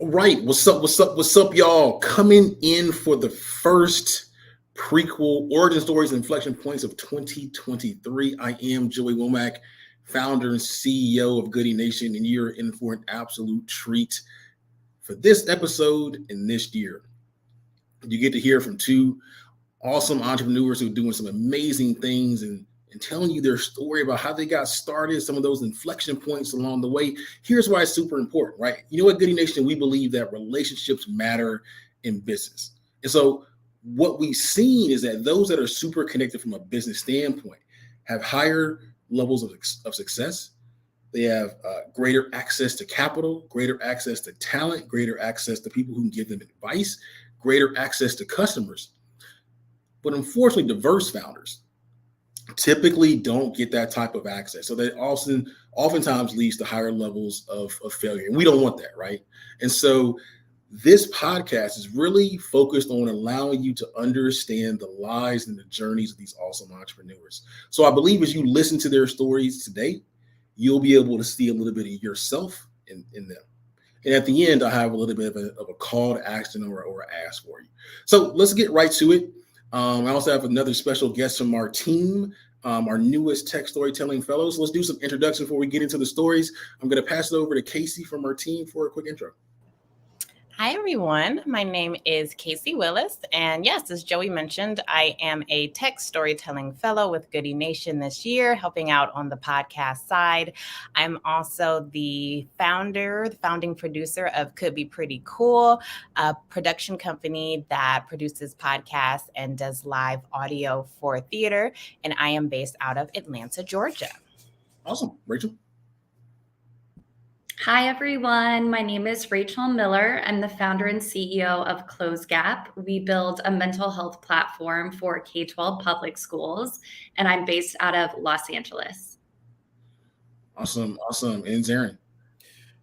Right. What's up, y'all? Coming in for the first prequel origin stories and inflection points of 2023. I am Joey Womack, founder and CEO of Goodie Nation, and you're in for an absolute treat for this episode and this year. You get to hear from two awesome entrepreneurs who are doing some amazing things and telling you their story about how they got started, some of those inflection points along the way. Here's why it's super important, right? You know what, Goodie Nation, we believe that relationships matter in business. And so what we've seen is that those that are super connected from a business standpoint have higher levels of success. They have greater access to capital, greater access to talent, greater access to people who can give them advice, greater access to customers. But unfortunately, diverse founders typically don't get that type of access. So that oftentimes leads to higher levels of failure. And we don't want that, right? And so this podcast is really focused on allowing you to understand the lives and the journeys of these awesome entrepreneurs. So I believe as you listen to their stories today, you'll be able to see a little bit of yourself in them. And at the end, I have a little bit of a call to action or ask for you. So let's get right to it. I also have another special guest from our team, our newest tech storytelling fellows. Let's do some introduction before we get into the stories. I'm going to pass it over to Casey from our team for a quick intro. Hi, everyone. My name is Casey Willis. And yes, as Joey mentioned, I am a tech storytelling fellow with Goodie Nation this year, helping out on the podcast side. I'm also the founding producer of Could Be Pretty Cool, a production company that produces podcasts and does live audio for theater. And I am based out of Atlanta, Georgia. Awesome. Rachel? Hi, everyone. My name is Rachel Miller. I'm the founder and CEO of Closegap. We build a mental health platform for K-12 public schools, and I'm based out of Los Angeles. Awesome. And Zerryn?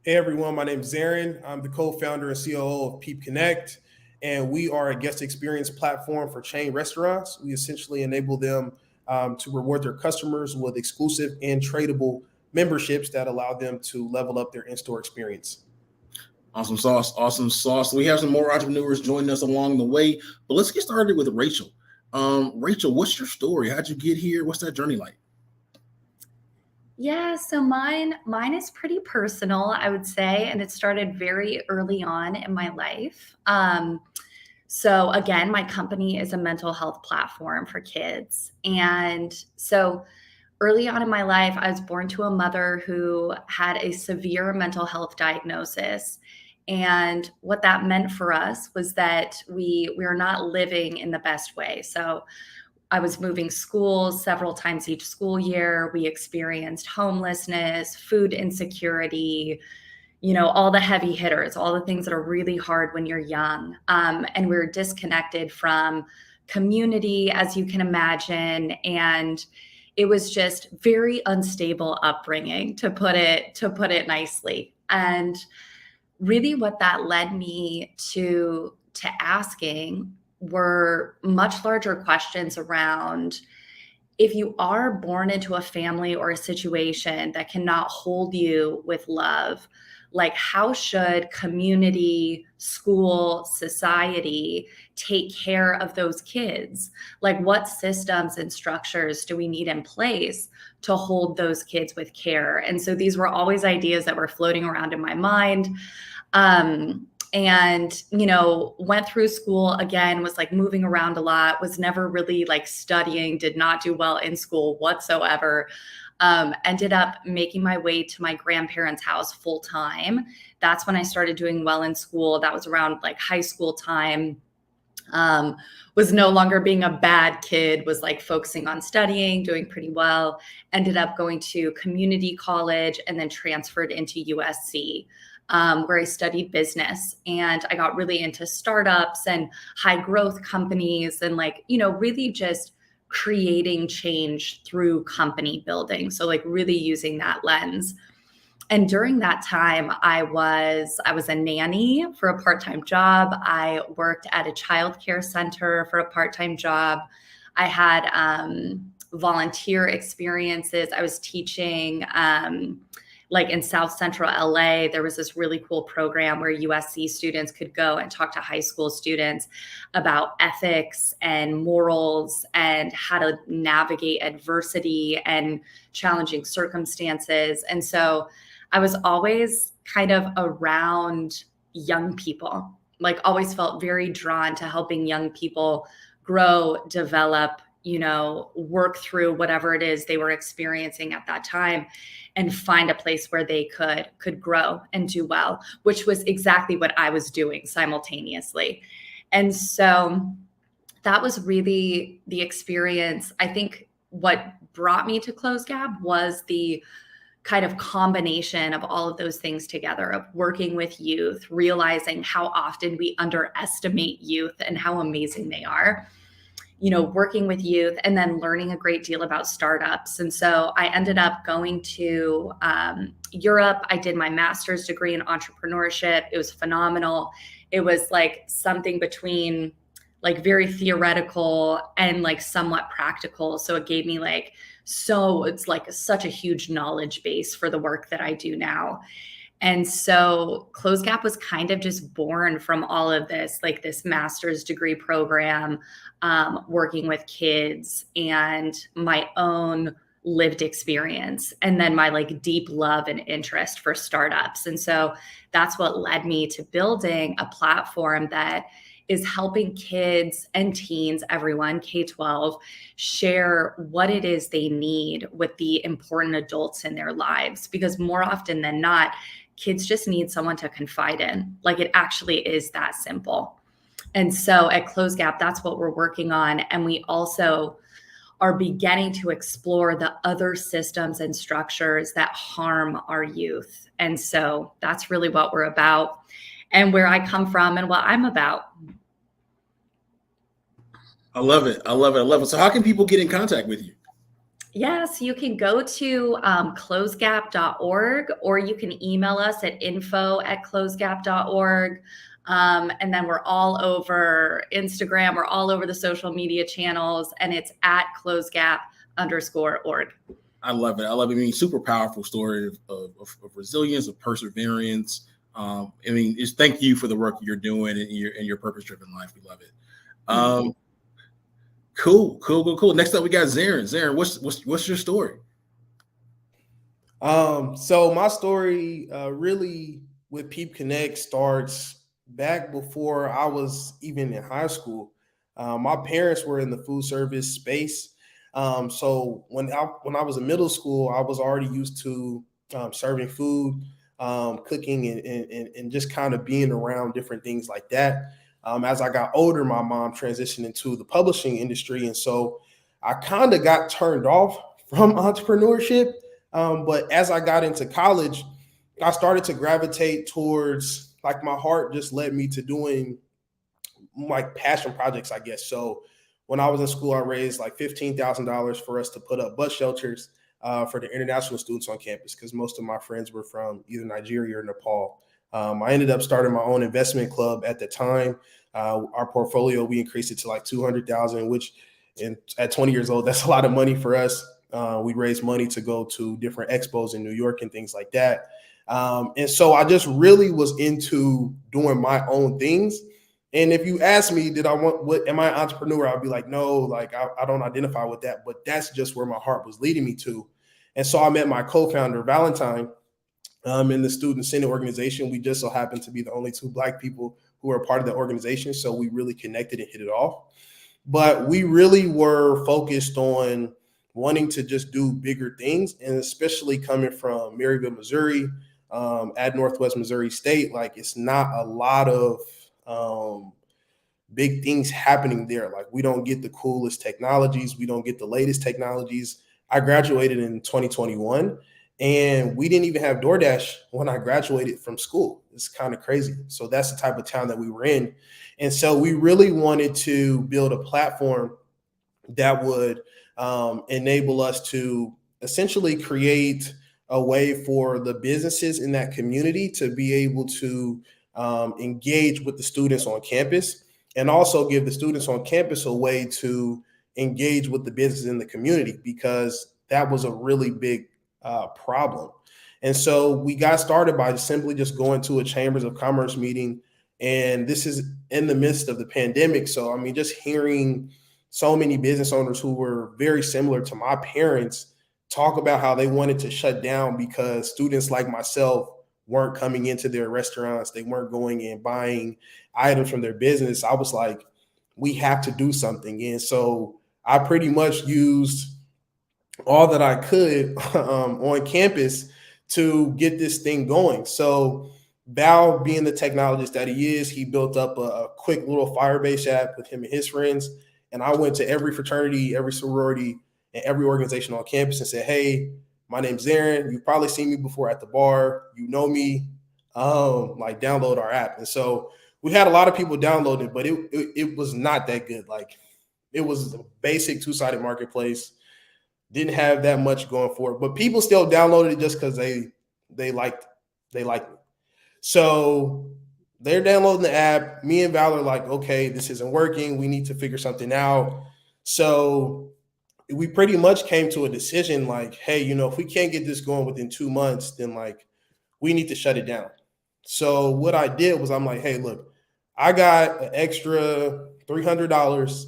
Hey, everyone. My name is Zerryn. I'm the co-founder and COO of Peep Connect, and we are a guest experience platform for chain restaurants. We essentially enable them to reward their customers with exclusive and tradable memberships that allow them to level up their in-store experience. Awesome sauce. We have some more entrepreneurs joining us along the way, but let's get started with Rachel. Rachel, what's your story? How'd you get here? What's that journey like? Yeah, so mine is pretty personal, I would say, and it started very early on in my life. So again, my company is a mental health platform for kids. And so early on in my life, I was born to a mother who had a severe mental health diagnosis. And what that meant for us was that we were not living in the best way. So I was moving schools several times each school year. We experienced homelessness, food insecurity, all the heavy hitters, all the things that are really hard when you're young. And we were disconnected from community, as you can imagine. And it was just very unstable upbringing, to put it nicely. And really what that led me to asking were much larger questions around, if you are born into a family or a situation that cannot hold you with love, like how should community, school, society take care of those kids? Like what systems and structures do we need in place to hold those kids with care? And so these were always ideas that were floating around in my mind. And, went through school again, was like moving around a lot, was never really like studying, did not do well in school whatsoever. Ended up making my way to my grandparents' house full time. That's when I started doing well in school. That was around like high school time. Was no longer being a bad kid, was like focusing on studying, doing pretty well. Ended up going to community college and then transferred into USC. Where I studied business, and I got really into startups and high growth companies and really just creating change through company building. So like really using that lens. And during that time, I was a nanny for a part-time job. I worked at a childcare center for a part-time job. I had volunteer experiences. I was teaching like in South Central LA, there was this really cool program where USC students could go and talk to high school students about ethics and morals and how to navigate adversity and challenging circumstances. And so I was always kind of around young people, like always felt very drawn to helping young people grow, develop, work through whatever it is they were experiencing at that time and find a place where they could grow and do well, which was exactly what I was doing simultaneously. And so that was really the experience. I think what brought me to Closegap was the kind of combination of all of those things together, of working with youth, realizing how often we underestimate youth and how amazing they are, working with youth, and then learning a great deal about startups. And so I ended up going to Europe. I did my master's degree in entrepreneurship. It was phenomenal. It was like something between like very theoretical and like somewhat practical. So it gave me it's like such a huge knowledge base for the work that I do now. And so Closegap was kind of just born from all of this, like this master's degree program, working with kids and my own lived experience, and then my like deep love and interest for startups. And so that's what led me to building a platform that is helping kids and teens, everyone, K-12, share what it is they need with the important adults in their lives. Because more often than not, kids just need someone to confide in. Like it actually is that simple. And so at Closegap, that's what we're working on. And we also are beginning to explore the other systems and structures that harm our youth. And so that's really what we're about and where I come from and what I'm about. I love it. I love it. I love it. So how can people get in contact with you? Yes, you can go to closegap.org, or you can email us at info@closegap.org. And then we're all over Instagram. We're all over the social media channels, and it's at closegap_org. I love it. I love it. I mean, super powerful story of resilience, of perseverance. Just thank you for the work you're doing in your purpose-driven life. We love it. Cool. Next up, we got Zerryn. Zerryn, what's your story? So my story really with Peep Connect starts back before I was even in high school. My parents were in the food service space. So when I was in middle school, I was already used to serving food, cooking, and just kind of being around different things like that. As I got older, my mom transitioned into the publishing industry. And so I kind of got turned off from entrepreneurship. But as I got into college, I started to gravitate towards, like, my heart just led me to doing like passion projects, I guess. So when I was in school, I raised like $15,000 for us to put up bus shelters for the international students on campus, because most of my friends were from either Nigeria or Nepal. I ended up starting my own investment club at the time. Our portfolio, we increased it to like 200,000, which at 20 years old, that's a lot of money for us. We raised money to go to different expos in New York and things like that. And so I just really was into doing my own things. And if you ask me, am I an entrepreneur? I'll be like, no, like I don't identify with that, but that's just where my heart was leading me to. And so I met my co-founder, Valentine, in the Student Senate organization. We just so happened to be the only two Black people who are part of the organization. So we really connected and hit it off. But we really were focused on wanting to just do bigger things, and especially coming from Maryville, Missouri, at Northwest Missouri State, like it's not a lot of big things happening there. Like we don't get the coolest technologies. We don't get the latest technologies. I graduated in 2021 and we didn't even have DoorDash when I graduated from school. It's kind of crazy. So that's the type of town that we were in. And so we really wanted to build a platform that would enable us to essentially create a way for the businesses in that community to be able to engage with the students on campus, and also give the students on campus a way to engage with the businesses in the community, because that was a really big problem. And so we got started by simply just going to a Chambers of Commerce meeting. And this is in the midst of the pandemic. So, I mean, just hearing so many business owners who were very similar to my parents talk about how they wanted to shut down because students like myself weren't coming into their restaurants. They weren't going and buying items from their business. I was like, we have to do something. And so I pretty much used all that I could on campus to get this thing going. So Val, being the technologist that he is, he built up a quick little Firebase app with him and his friends. And I went to every fraternity, every sorority, and every organization on campus and said, hey, my name's Zerryn. You've probably seen me before at the bar. You know me. Like, download our app. And so we had a lot of people download it, but it was not that good. Like, it was a basic two-sided marketplace. Didn't have that much going for it, but people still downloaded it just because they liked me. So they're downloading the app. Me and Val are like, okay, this isn't working. We need to figure something out. So we pretty much came to a decision like, hey, if we can't get this going within 2 months, then like we need to shut it down. So what I did was I'm like, hey, look, I got an extra $300.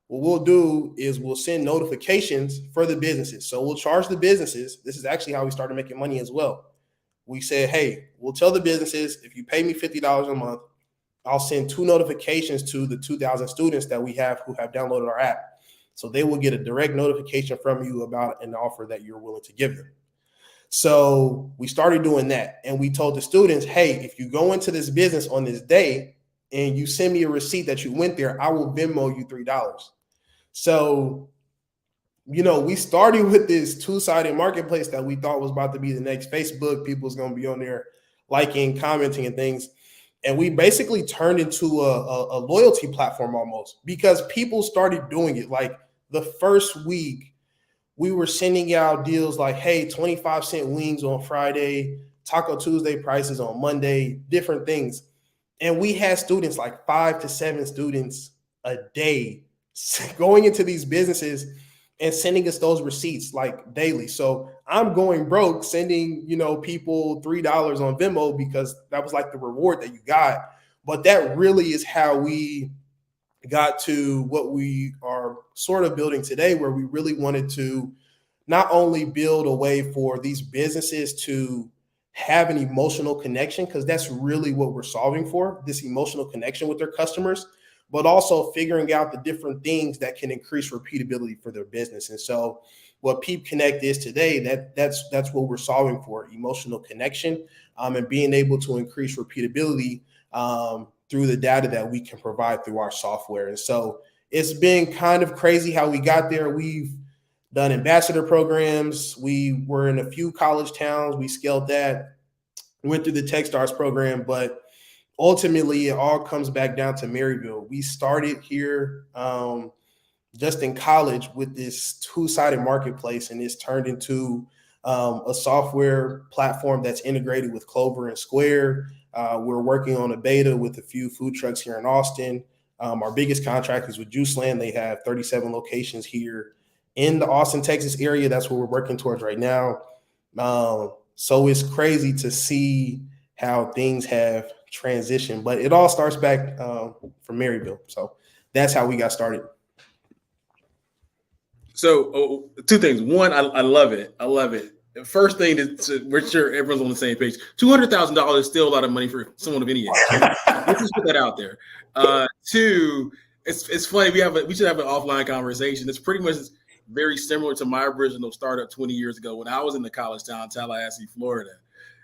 What we'll do is we'll send notifications for the businesses. So we'll charge the businesses. This is actually how we started making money as well. We said, hey, we'll tell the businesses, if you pay me $50 a month, I'll send 2 notifications to the 2,000 students that we have who have downloaded our app. So they will get a direct notification from you about an offer that you're willing to give them. So we started doing that. And we told the students, hey, if you go into this business on this day and you send me a receipt that you went there, I will Venmo you $3. So, we started with this two-sided marketplace that we thought was about to be the next Facebook. People was going to be on there liking, commenting, and things. And we basically turned into a loyalty platform almost, because people started doing it. Like, the first week, we were sending out deals like, hey, 25-cent wings on Friday, Taco Tuesday prices on Monday, different things. And we had students, like 5 to 7 students a day, going into these businesses and sending us those receipts like daily. So I'm going broke sending, people $3 on Venmo because that was like the reward that you got. But that really is how we got to what we are sort of building today, where we really wanted to not only build a way for these businesses to have an emotional connection, because that's really what we're solving for, this emotional connection with their customers, but also figuring out the different things that can increase repeatability for their business. And so what Peep Connect is today, that's what we're solving for, emotional connection, and being able to increase repeatability through the data that we can provide through our software. And so it's been kind of crazy how we got there. We've done ambassador programs. We were in a few college towns. We scaled that, went through the Techstars program, but ultimately, it all comes back down to Maryville. We started here just in college with this two-sided marketplace, and it's turned into a software platform that's integrated with Clover and Square. We're working on a beta with a few food trucks here in Austin. Our biggest contract is with Juiceland. They have 37 locations here in the Austin, Texas area. That's what we're working towards right now. So it's crazy to see how things have transitioned, but it all starts back from Maryville. So that's how we got started. So 2 things. One, I love it. I love it. The first thing is, we're sure everyone's on the same page. $200,000 is still a lot of money for someone of any age. Let's just put that out there. 2, it's funny. We should have an offline conversation. It's pretty much very similar to my original startup 20 years ago when I was in the college town, Tallahassee, Florida.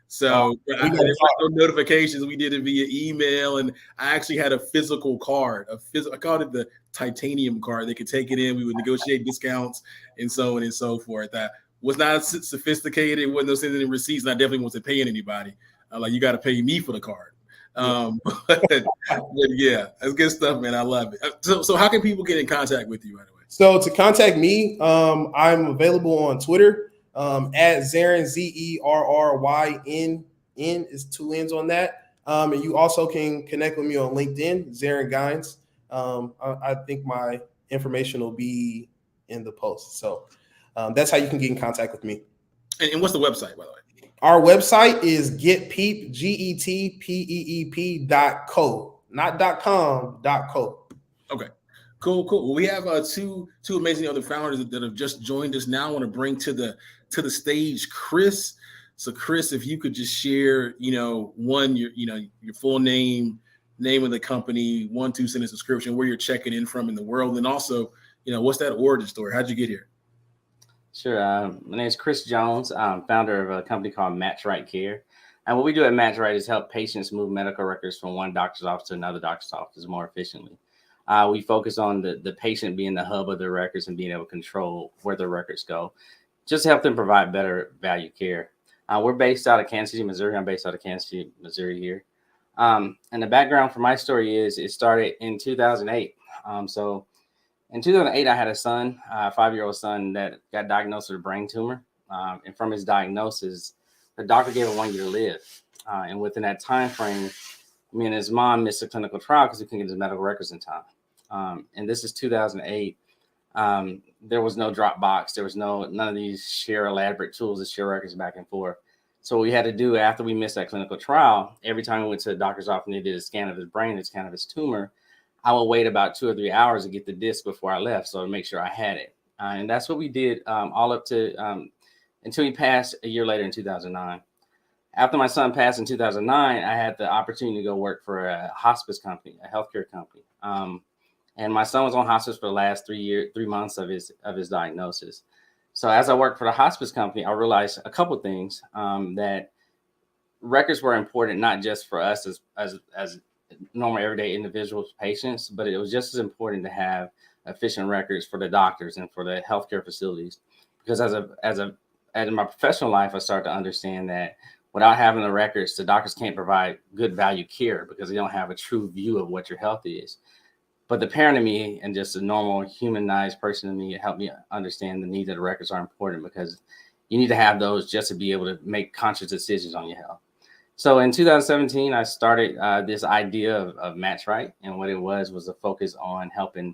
So there's like no notifications. We did it via email, and I actually had a physical card. I called it the titanium card. They could take it in. We would negotiate discounts and so on and so forth. That was not sophisticated. It wasn't no sending in receipts, and I definitely wasn't paying anybody. Like, you got to pay me for the card. But yeah, that's good stuff, man. I love it. So how can people get in contact with you, by the way? So to contact me, I'm available on Twitter. At Zerryn, Zerryn, is 2 N's on that. And you also can connect with me on LinkedIn, Zerryn Gines. I think my information will be in the post. So that's how you can get in contact with me. And what's the website, by the way? Our website is getpeep, GETPEEP.co, not .com, .co. Okay. Cool. Well, we have two amazing other founders that have just joined us now. I want to bring to the stage Chris. So Chris, if you could just share, your full name of the company, 1-2 sentence description, where you're checking in from in the world, and also, what's that origin story? How'd you get here? Sure. My name is Chris Jones. I'm founder of a company called MatchRite Care. And what we do at MatchRite is help patients move medical records from one doctor's office to another doctor's office more efficiently. We focus on the patient being the hub of their records and being able to control where their records go, just to help them provide better value care. We're based out of Kansas City, Missouri. I'm based out of Kansas City, Missouri here. And the background for my story is it started in 2008. So in 2008, I had a son, a 5-year-old son that got diagnosed with a brain tumor. And from his diagnosis, the doctor gave him 1 year to live. And within that time frame, me and his mom missed a clinical trial because he couldn't get his medical records in time. And this is 2008. There was no Dropbox. There was none of these share elaborate tools to share records back and forth. So what we had to do after we missed that clinical trial, every time we went to the doctor's office and they did a scan of his brain, a scan of his tumor, I would wait about 2 or 3 hours to get the disc before I left, so to make sure I had it. And that's what we did all up to until he passed a year later in 2009. After my son passed in 2009, I had the opportunity to go work for a hospice company, a healthcare company. And my son was on hospice for the last 3 months of his diagnosis. So as I worked for the hospice company, I realized a couple of things, that records were important, not just for us as normal everyday individuals, patients, but it was just as important to have efficient records for the doctors and for the healthcare facilities. Because as in my professional life, I started to understand that without having the records, the doctors can't provide good value care because they don't have a true view of what your health is. But the parent of me and just a normal humanized person in me, it helped me understand the need that the records are important because you need to have those just to be able to make conscious decisions on your health. So in 2017, I started this idea of MatchRite, and what it was a focus on helping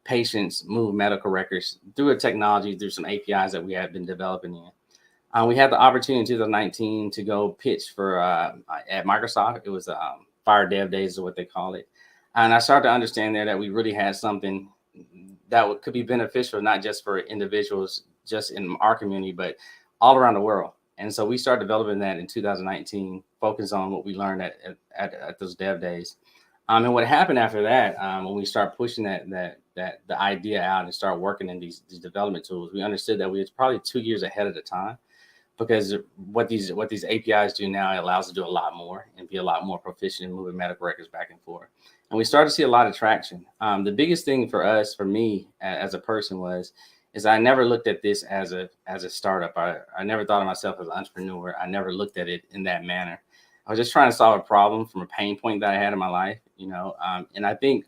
patients move medical records through a technology, through some APIs that we had been developing in. We had the opportunity in 2019 to go pitch for at Microsoft. It was Fire Dev Days is what they call it. And I started to understand there that we really had something that could be beneficial, not just for individuals just in our community, but all around the world. And so we started developing that in 2019, focused on what we learned at those dev days. And what happened after that, when we start pushing the idea out and start working in these development tools, we understood that we was probably 2 years ahead of the time, because what these APIs do now, it allows us to do a lot more and be a lot more proficient in moving medical records back and forth. And we started to see a lot of traction. The biggest thing for me as a person is I never looked at this as a startup. I never thought of myself as an entrepreneur. I never looked at it in that manner. I was just trying to solve a problem from a pain point that I had in my life, and I think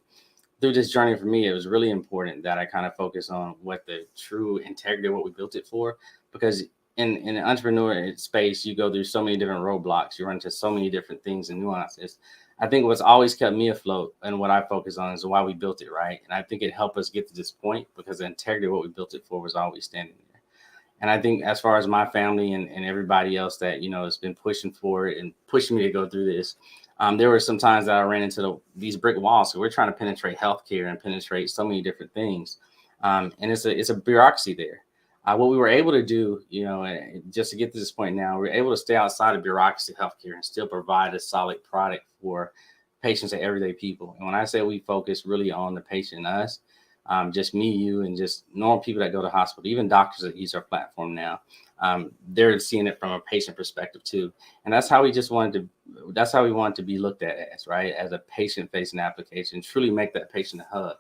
through this journey for me, it was really important that I kind of focus on what the true integrity of what we built it for, because in an entrepreneur space, you go through so many different roadblocks. You run into so many different things and nuances. I think what's always kept me afloat and what I focus on is why we built it, right? And I think it helped us get to this point because the integrity of what we built it for was always standing there. And I think as far as my family and everybody else that, has been pushing for it and pushing me to go through this, there were some times that I ran into these brick walls. So we're trying to penetrate healthcare and penetrate so many different things. And it's a bureaucracy there. What we were able to do, just to get to this point now, we're able to stay outside of bureaucracy healthcare and still provide a solid product for patients and everyday people. And when I say we focus really on the patient and us, just me, you, and just normal people that go to hospital, even doctors that use our platform now, they're seeing it from a patient perspective too. And that's how we wanted to be looked at as, right? As a patient-facing application, truly make that patient a hub.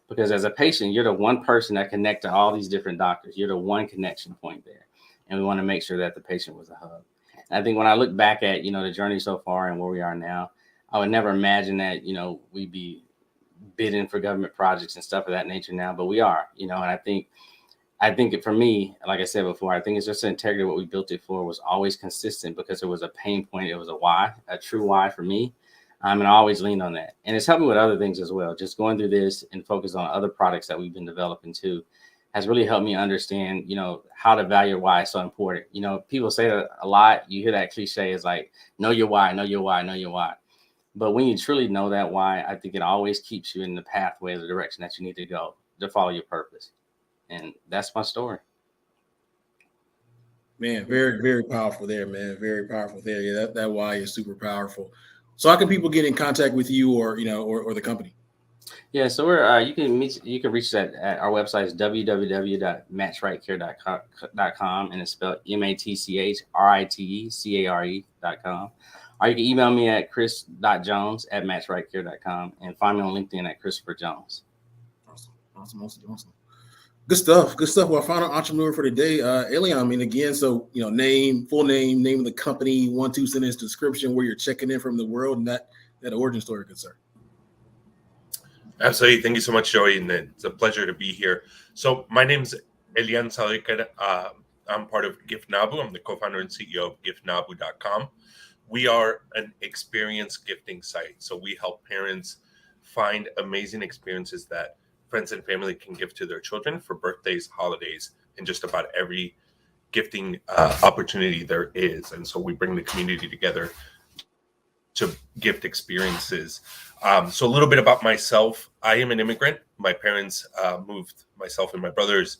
Because as a patient, you're the one person that connects to all these different doctors. You're the one connection point there. And we want to make sure that the patient was a hub. And I think when I look back at, the journey so far and where we are now, I would never imagine that, we'd be bidding for government projects and stuff of that nature now, but we are, and I think for me, like I said before, I think it's just the integrity of what we built it for was always consistent because it was a pain point. It was a true why for me. And I always lean on that. And it's helped me with other things as well, just going through this and focus on other products that we've been developing too. has really helped me understand, how to value why is so important. People say that a lot. You hear that cliche is like, know your why, know your why, know your why. But when you truly know that why, I think it always keeps you in the pathway, the direction that you need to go to follow your purpose. And that's my story. Man, very, very powerful there, man. Very powerful there. Yeah, that why is super powerful. So how can people get in contact with you or the company? Yeah, so we're you can reach us at our website is www.matchritecare.com, and it's spelled MatchRitecare.com. Or you can email me at chris.jones@matchritecare.com and find me on LinkedIn at Christopher Jones. Awesome. Good stuff. Well, final entrepreneur for the day, Elian. I mean, again, so name, full name of the company, 1-2 sentence description, where you're checking in from the world, and that origin story concern. Absolutely. Thank you so much, Joey. And it's a pleasure to be here. So my name's Elian Savodivker. I'm part of Gift Nabu. I'm the co-founder and CEO of giftnabu.com. We are an experience gifting site. So we help parents find amazing experiences that friends and family can give to their children for birthdays, holidays, and just about every gifting opportunity there is. And so we bring the community together to gift experiences. So a little bit about myself. I am an immigrant. My parents moved myself and my brothers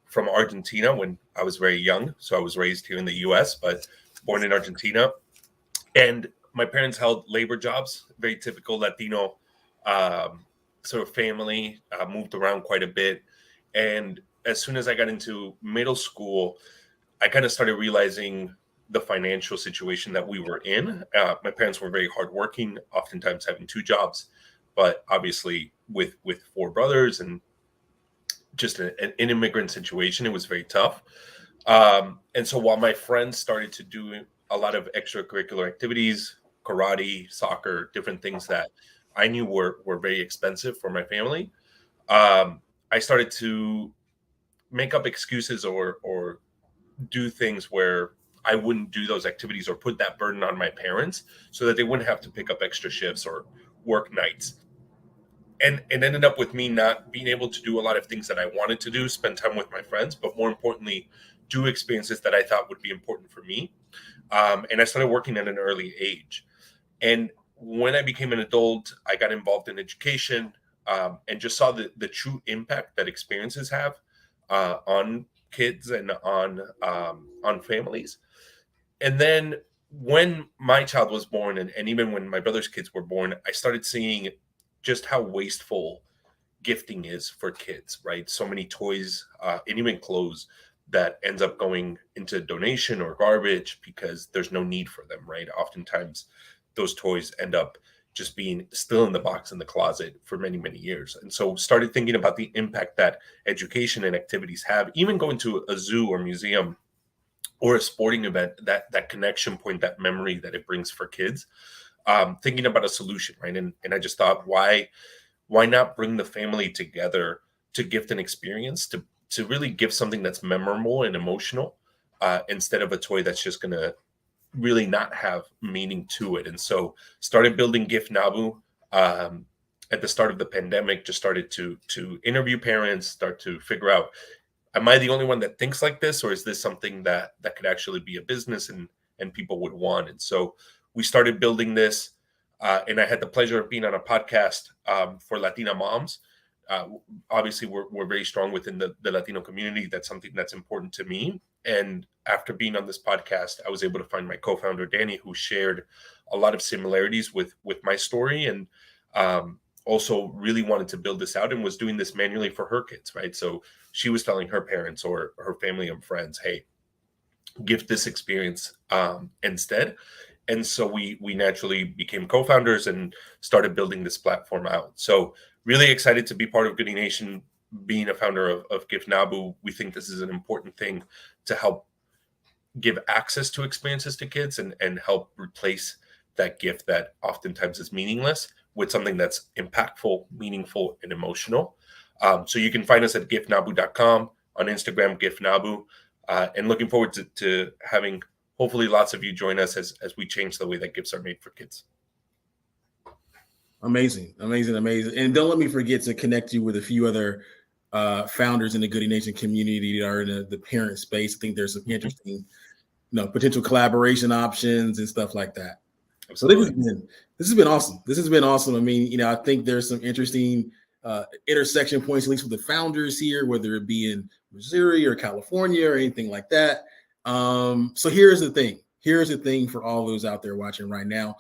from Argentina when I was very young. So I was raised here in the US, but born in Argentina. And my parents held labor jobs, very typical Latino sort of family, moved around quite a bit. And as soon as I got into middle school, I kind of started realizing the financial situation that we were in. My parents were very hardworking, oftentimes having 2 jobs, but obviously with 4 brothers and just an immigrant situation, it was very tough. And so while my friends started to do a lot of extracurricular activities, karate, soccer, different things that I knew were very expensive for my family, I started to make up excuses or do things where I wouldn't do those activities or put that burden on my parents so that they wouldn't have to pick up extra shifts or work nights. And it ended up with me not being able to do a lot of things that I wanted to do, spend time with my friends, but more importantly, do experiences that I thought would be important for me. And I started working at an early age. And when I became an adult, I got involved in education and just saw the true impact that experiences have on kids and on families. And then when my child was born, and even when my brother's kids were born, I started seeing just how wasteful gifting is for kids, right? So many toys and even clothes that ends up going into donation or garbage because there's no need for them, right? Oftentimes those toys end up just being still in the box in the closet for many, many years. And so started thinking about the impact that education and activities have, even going to a zoo or museum or a sporting event, that connection point, that memory that it brings for kids, thinking about a solution, right? And I just thought, why not bring the family together to gift an experience, to really give something that's memorable and emotional instead of a toy that's just going to really not have meaning to it. And so started building Gift Nabu at the start of the pandemic, just started to interview parents, start to figure out, am I the only one that thinks like this, or is this something that could actually be a business and people would want? And so we started building this, and I had the pleasure of being on a podcast for Latina moms. Obviously, we're very strong within the Latino community. That's something that's important to me. And after being on this podcast, I was able to find my co-founder, Danny, who shared a lot of similarities with my story, and also really wanted to build this out and was doing this manually for her kids, right? So she was telling her parents or her family and friends, hey, gift this experience instead. And so we naturally became co-founders and started building this platform out. So really excited to be part of Goodie Nation, being a founder of Gift Nabu. We think this is an important thing to help give access to experiences to kids and help replace that gift that oftentimes is meaningless with something that's impactful, meaningful, and emotional. So you can find us at giftnabu.com, on Instagram, giftnabu, and looking forward to having hopefully lots of you join us as we change the way that gifts are made for kids. Amazing. And don't let me forget to connect you with a few other founders in the Goodie Nation community that are in the parent space. I think there's some interesting, potential collaboration options and stuff like that. Absolutely. So this has been awesome. This has been awesome. I mean, I think there's some interesting intersection points, at least with the founders here, whether it be in Missouri or California or anything like that. So here's the thing. Here's the thing for all those out there watching right now.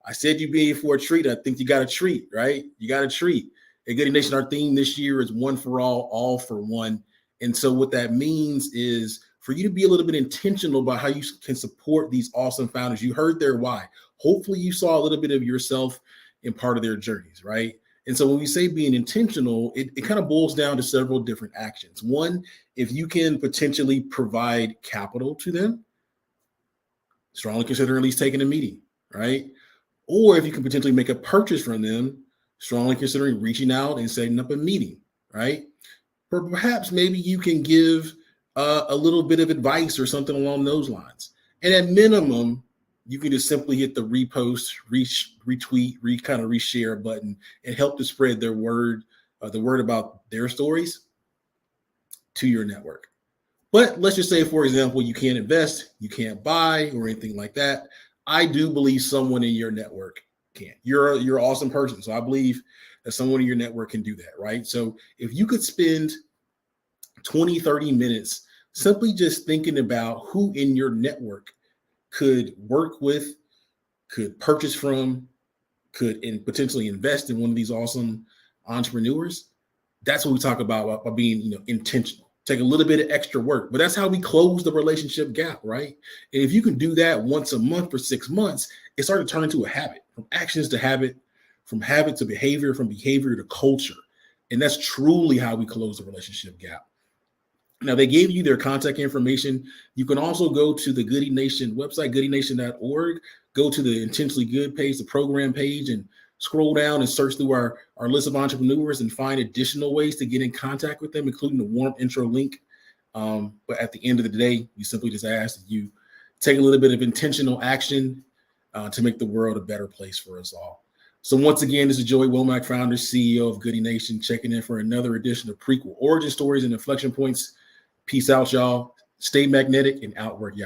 I said you'd be in for a treat. I think you got a treat, right? You got a treat. At Goodie Nation, our theme this year is one for all for one. And so what that means is for you to be a little bit intentional about how you can support these awesome founders. You heard their why. Hopefully you saw a little bit of yourself in part of their journeys, right? And so when we say being intentional, it kind of boils down to several different actions. One, if you can potentially provide capital to them, strongly consider at least taking a meeting, right? Or if you can potentially make a purchase from them, strongly considering reaching out and setting up a meeting, right? Or perhaps maybe you can give a little bit of advice or something along those lines. And at minimum, you can just simply hit the repost, retweet, reshare button and help to spread the word about their stories to your network. But let's just say, for example, you can't invest, you can't buy or anything like that. I do believe someone in your network can. You're an awesome person. So I believe that someone in your network can do that, right? So if you could spend 20, 30 minutes simply just thinking about who in your network could work with, could purchase from, could potentially invest in one of these awesome entrepreneurs, that's what we talk about by being intentional. Take a little bit of extra work, but that's how we close the relationship gap, right? And if you can do that once a month for 6 months, it started to turn into a habit, from actions to habit, from habit to behavior, from behavior to culture. And that's truly how we close the relationship gap. Now, they gave you their contact information. You can also go to the Goodie Nation website, goodienation.org, go to the Intentionally Good page, the program page, and scroll down and search through our list of entrepreneurs and find additional ways to get in contact with them, including the warm intro link. But at the end of the day, we simply just ask that you take a little bit of intentional action to make the world a better place for us all. So once again, this is Joey Womack, founder, CEO of Goodie Nation, checking in for another edition of Prequel, Origin Stories and Inflection Points. Peace out, y'all. Stay magnetic and outwork y'all.